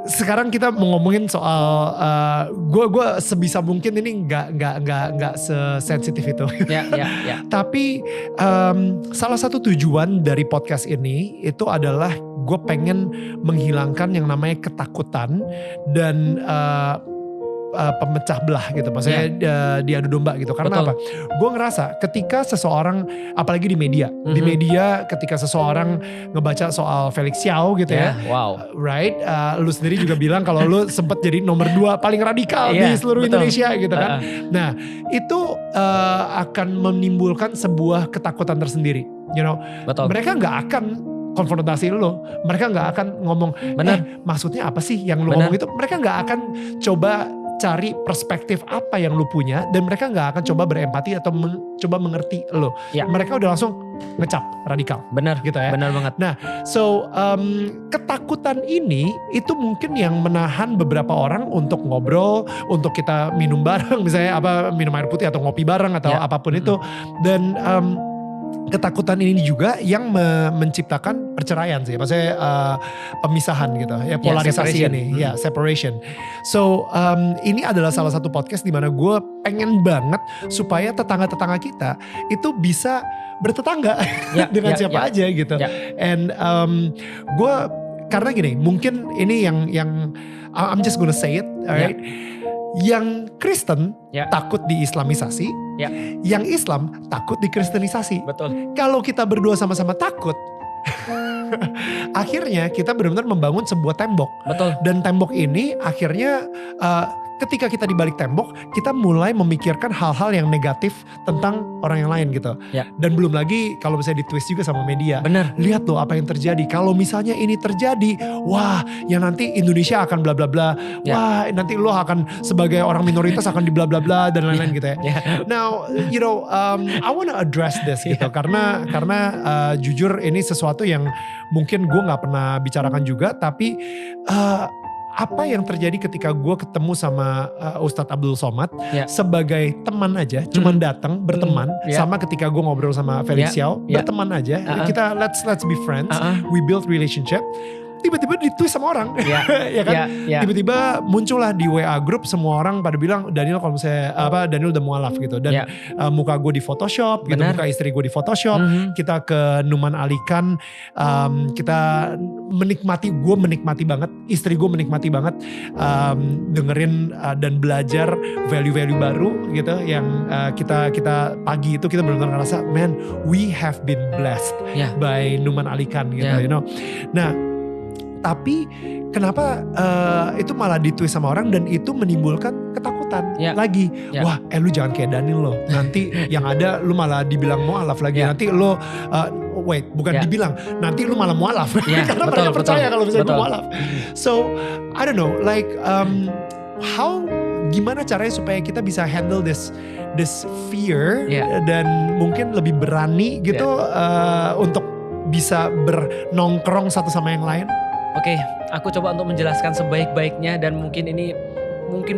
Sekarang kita mau ngomongin soal gue sebisa mungkin ini nggak sesensitif itu. Ya. Tapi salah satu tujuan dari podcast ini itu adalah gue pengen menghilangkan yang namanya ketakutan dan pemecah belah gitu, maksudnya diadu domba gitu. Karena Betul. apa? Gue ngerasa ketika seseorang, apalagi di media, di media ketika seseorang ngebaca soal Felix Xiao gitu ya, Wow. right? Lu sendiri juga bilang kalau lu sempet jadi nomor 2 paling radikal di seluruh betul. Indonesia gitu kan. Nah itu akan menimbulkan sebuah ketakutan tersendiri, you know. Betul. Mereka nggak akan konfrontasi lo, mereka nggak akan ngomong, maksudnya apa sih yang lu ngomong itu? Mereka nggak akan coba cari perspektif apa yang lu punya, dan mereka nggak akan coba berempati atau coba mengerti lo. Ya. Mereka udah langsung ngecap radikal. Benar gitu ya. Benar banget. Nah, ketakutan ini itu mungkin yang menahan beberapa orang untuk ngobrol, untuk kita minum bareng, misalnya minum air putih atau ngopi bareng atau apapun itu. Dan ketakutan ini juga yang menciptakan perceraian sih, maksudnya pemisahan gitu ya, polarisasi ini, separation. So ini adalah salah satu podcast di mana gue pengen banget supaya tetangga-tetangga kita itu bisa bertetangga dengan siapa aja gitu. And gue karena gini, mungkin ini yang I'm just gonna say it, alright. Yang Kristen takut diislamisasi, yang Islam takut dikristenisasi. Betul. Kalau kita berdua sama-sama takut, akhirnya kita benar-benar membangun sebuah tembok. Betul. Dan tembok ini akhirnya ketika kita di balik tembok, kita mulai memikirkan hal-hal yang negatif tentang orang yang lain gitu. Dan belum lagi kalau misalnya ditwist juga sama media. Benar. Lihat tuh apa yang terjadi. Kalau misalnya ini terjadi, wah, ya nanti Indonesia akan bla bla bla. Wah, nanti lo akan sebagai orang minoritas akan di bla bla bla dan lain-lain gitu ya. Now, you know, I wanna address this gitu karena jujur ini sesuatu yang mungkin gue nggak pernah bicarakan juga, tapi apa yang terjadi ketika gue ketemu sama Ustadz Abdul Somad sebagai teman aja, cuman datang berteman, sama ketika gue ngobrol sama Felix Xiao, berteman aja, kita let's be friends, we build relationship. Tiba-tiba ditwist sama orang, ya kan? Tiba-tiba muncullah di WA group, semua orang pada bilang Daniel kalau misalnya Daniel udah mualaf gitu, dan muka gue di Photoshop, gitu, muka istri gue di Photoshop, kita ke Numan Alikan, kita gue menikmati banget, istri gue menikmati banget dengerin dan belajar value-value baru gitu, yang kita pagi itu kita benar-benar ngerasa, man, we have been blessed by Numan Alikan gitu, you know. Nah, tapi kenapa itu malah ditwist sama orang dan itu menimbulkan ketakutan lagi. Wah, lu jangan kayak Daniel loh. Nanti yang ada lu malah dibilang mualaf lagi. Nanti lu dibilang, nanti lu malah mualaf. Karena mereka percaya kalau misalnya gue mualaf. So, I don't know, like gimana caranya supaya kita bisa handle this fear dan mungkin lebih berani gitu untuk bisa bernongkrong satu sama yang lain. Oke, aku coba untuk menjelaskan sebaik-baiknya, dan mungkin ini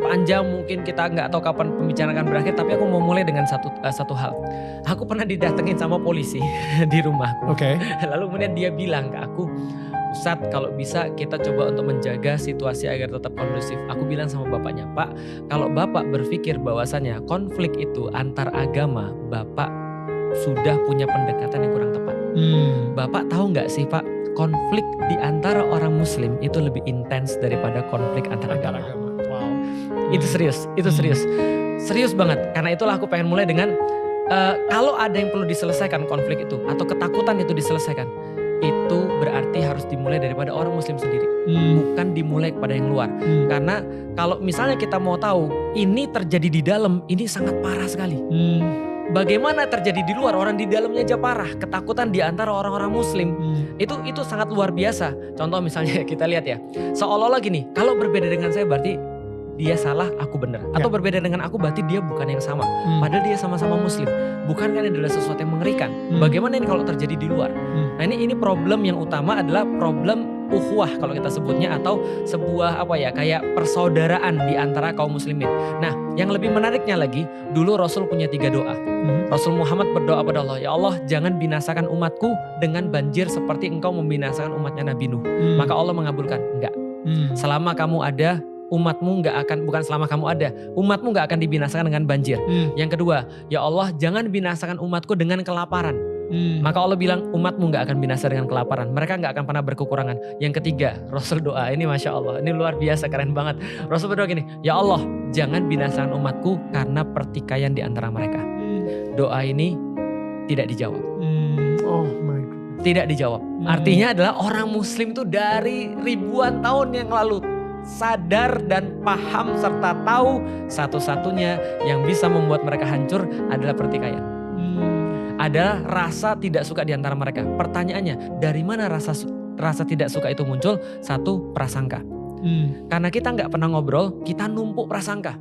panjang, mungkin kita nggak tahu kapan pembicaraan akan berakhir, tapi aku mau mulai dengan satu hal. Aku pernah didatengin sama polisi di rumahku. Lalu kemudian dia bilang ke aku, Ustadz, kalau bisa kita coba untuk menjaga situasi agar tetap kondusif. Aku bilang sama bapaknya, Pak, kalau bapak berpikir bahwasannya konflik itu antar agama, bapak sudah punya pendekatan yang kurang tepat. Bapak tahu nggak sih, Pak, konflik di antara orang muslim itu lebih intens daripada konflik antar agama. Wow. Itu serius. Serius banget. Karena itulah aku pengen mulai dengan kalau ada yang perlu diselesaikan konflik itu, atau ketakutan itu diselesaikan, itu berarti harus dimulai daripada orang muslim sendiri, bukan dimulai kepada yang luar. Karena kalau misalnya kita mau tahu ini terjadi di dalam, ini sangat parah sekali. Bagaimana terjadi di luar, orang di dalamnya aja parah. Ketakutan di antara orang-orang muslim itu sangat luar biasa. Contoh misalnya kita lihat ya, seolah-olah gini, kalau berbeda dengan saya berarti dia salah, aku benar. Atau berbeda dengan aku berarti dia bukan yang sama. Padahal dia sama-sama muslim. Bukankah ini adalah sesuatu yang mengerikan? Bagaimana ini kalau terjadi di luar? Nah ini problem yang utama adalah problem ukhuwah kalau kita sebutnya, atau sebuah kayak persaudaraan di antara kaum muslimin. Nah, yang lebih menariknya lagi, dulu Rasul punya 3 doa. Rasul Muhammad berdoa pada Allah, ya Allah jangan binasakan umatku dengan banjir seperti engkau membinasakan umatnya Nabi Nuh. Maka Allah mengabulkan, enggak. Selama kamu ada, umatmu umatmu nggak akan dibinasakan dengan banjir. Yang kedua, ya Allah jangan binasakan umatku dengan kelaparan. Maka Allah bilang umatmu nggak akan binasa dengan kelaparan. Mereka nggak akan pernah berkekurangan. Yang ketiga, Rasul doa, ini Masya Allah, ini luar biasa, keren banget. Rasul berdoa gini, ya Allah jangan binasakan umatku karena pertikaian di antara mereka. Doa ini tidak dijawab. Oh my God. Tidak dijawab. Artinya adalah orang muslim itu dari ribuan tahun yang lalu sadar dan paham serta tahu satu-satunya yang bisa membuat mereka hancur adalah pertikaian. Adalah rasa tidak suka di antara mereka. Pertanyaannya, dari mana rasa tidak suka itu muncul? Satu, prasangka. Karena kita nggak pernah ngobrol, kita numpuk prasangka.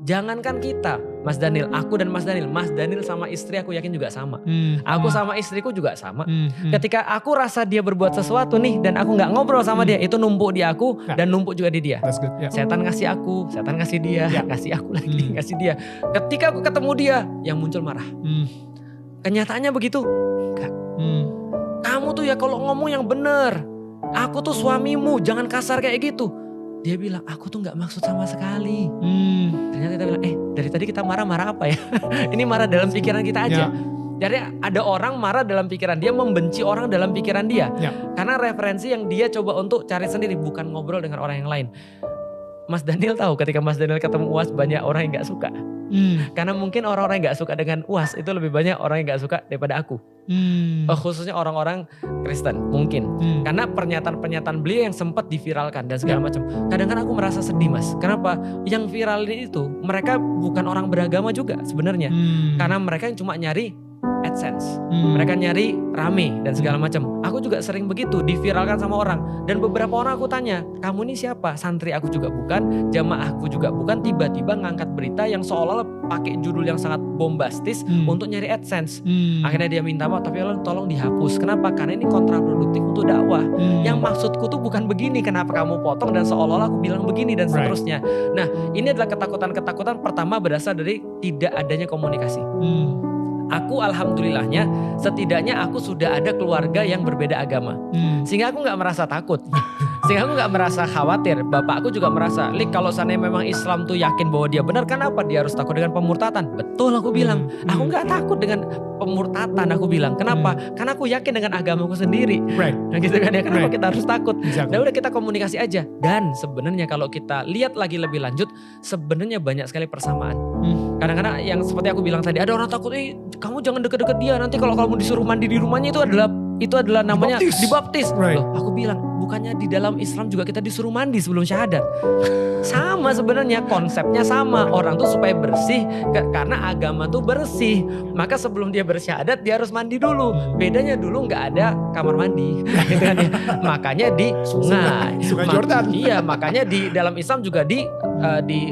Jangankan kita, Mas Daniel, aku dan Mas Daniel sama istri aku yakin juga sama. Aku sama istriku juga sama. Ketika aku rasa dia berbuat sesuatu nih dan aku nggak ngobrol sama dia, itu numpuk di aku dan numpuk juga di dia. Setan ngasih aku, setan ngasih dia, ngasih aku lagi, ngasih dia. Ketika aku ketemu dia, yang muncul marah. Kenyataannya begitu? Enggak. Kamu tuh ya kalau ngomong yang bener. Aku tuh suamimu, jangan kasar kayak gitu. Dia bilang, aku tuh gak maksud sama sekali. Ternyata kita bilang, dari tadi kita marah-marah apa ya? Ini marah dalam pikiran kita aja. Jadi ada orang marah dalam pikiran dia, membenci orang dalam pikiran dia. Karena referensi yang dia coba untuk cari sendiri, bukan ngobrol dengan orang yang lain. Mas Daniel tahu ketika Mas Daniel ketemu UAS banyak orang yang gak suka. Karena mungkin orang-orang yang gak suka dengan UAS itu lebih banyak orang yang gak suka daripada aku. Khususnya orang-orang Kristen mungkin. Karena pernyataan-pernyataan beliau yang sempat diviralkan dan segala macam. Kadang-kadang aku merasa sedih Mas. Kenapa? Yang viral itu mereka bukan orang beragama juga sebenarnya. Karena mereka yang cuma nyari AdSense. Mereka nyari rame dan segala macam. Aku juga sering begitu diviralkan sama orang. Dan beberapa orang aku tanya, kamu ini siapa? Santri aku juga bukan, jamaahku juga bukan. Tiba-tiba ngangkat berita yang seolah-olah pakai judul yang sangat bombastis untuk nyari AdSense. Akhirnya dia minta maaf, tapi tolong dihapus. Kenapa? Karena ini kontraproduktif untuk dakwah. Yang maksudku tuh bukan begini, kenapa kamu potong dan seolah-olah aku bilang begini dan seterusnya. Nah, ini adalah ketakutan-ketakutan pertama berasal dari tidak adanya komunikasi. Aku alhamdulillahnya setidaknya aku sudah ada keluarga yang berbeda agama. Sehingga aku gak merasa takut. Sehingga aku gak merasa khawatir. Bapakku juga merasa, Lik kalau seandainya memang Islam tuh yakin bahwa dia benar, kenapa dia harus takut dengan pemurtatan? Betul aku bilang. Aku gak takut dengan pemurtatan aku bilang. Kenapa? Karena aku yakin dengan agamaku sendiri. Nah gitu kan ya, kenapa kita harus takut? Nah udah kita komunikasi aja. Dan sebenarnya kalau kita lihat lagi lebih lanjut, sebenarnya banyak sekali persamaan. Kadang-kadang yang seperti aku bilang tadi, ada orang takut, kamu jangan deket-deket dia, nanti kalau kamu disuruh mandi di rumahnya itu adalah namanya dibaptis. Loh, aku bilang bukannya di dalam Islam juga kita disuruh mandi sebelum syahadat. Sama sebenarnya, konsepnya sama. Orang tuh supaya bersih karena agama tuh bersih. Maka sebelum dia bersyahadat dia harus mandi dulu. Bedanya dulu nggak ada kamar mandi, gitu kan ya. Makanya di sungai Jordan. Iya, makanya di dalam Islam juga di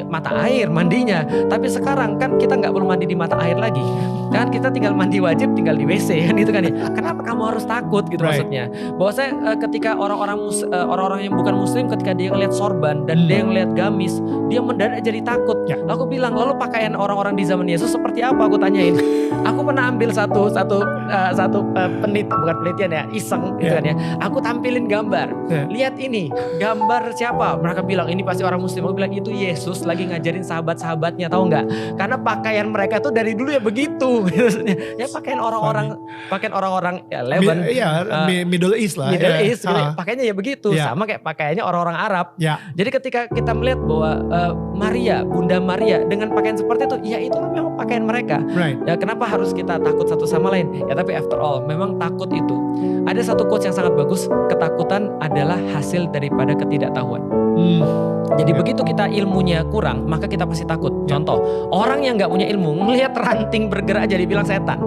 mata air mandinya. Tapi sekarang kan kita nggak perlu mandi di mata air lagi. Kan kita tinggal mandi wajib, tinggal di WC kan itu kan ya. Kenapa kamu harus takut gitu maksudnya? Bahwa saya ketika orang-orang yang bukan muslim ketika dia ngelihat sorban dan dia ngelihat gamis, dia mendadak jadi takut. Aku bilang, lalu pakaian orang-orang di zaman Yesus seperti apa? Aku tanyain. Aku pernah ambil satu bukan penelitian ya, iseng gitu kan ya. Aku tampilin gambar. Lihat ini, gambar siapa? Mereka bilang ini pasti orang muslim. Aku bilang itu Yesus lagi ngajarin sahabat-sahabatnya, tahu nggak? Karena pakaian mereka tuh dari dulu ya begitu. Ya pakaian orang-orang ya Lebanon, Middle East lah. Middle East, pakaiannya ya begitu, sama kayak pakaiannya orang-orang Arab. Jadi ketika kita melihat bahwa Maria, Bunda Maria dengan pakaian seperti itu, ya itu memang pakaian mereka. Ya kenapa harus kita takut satu sama lain? Ya tapi after all, memang takut itu. Ada satu quotes yang sangat bagus, ketakutan adalah hasil daripada ketidaktahuan. Jadi begitu kita ilmunya kurang, maka kita pasti takut. Contoh, orang yang gak punya ilmu ngelihat ranting bergerak aja dibilang setan.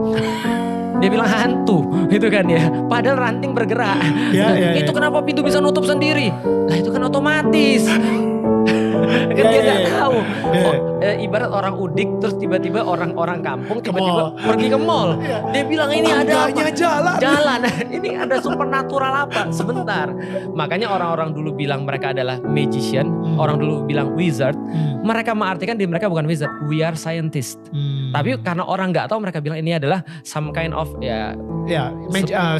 Dia bilang hantu, gitu kan ya. Padahal ranting bergerak. Itu kenapa pintu bisa nutup sendiri? Lah itu kan otomatis. Kan dia nggak tahu. Ibarat orang udik terus tiba-tiba orang kampung tiba-tiba pergi ke mall. Dia bilang ini ada apa? Jalan. Ini ada supernatural apa? Sebentar. Makanya orang-orang dulu bilang mereka adalah magician. Orang dulu bilang wizard. Mereka mengartikan diri mereka bukan wizard. We are scientist. Tapi karena orang nggak tahu mereka bilang ini adalah some kind of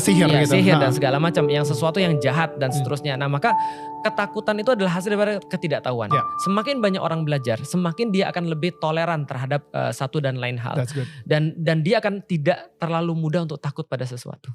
sihir gitu. Sihir dan segala macam, yang sesuatu yang jahat dan seterusnya. Nah, maka ketakutan itu adalah hasil daripada ketidaktahuan. Semakin banyak orang belajar, semakin dia akan lebih toleran terhadap satu dan lain hal. Dan dia akan tidak terlalu mudah untuk takut pada sesuatu.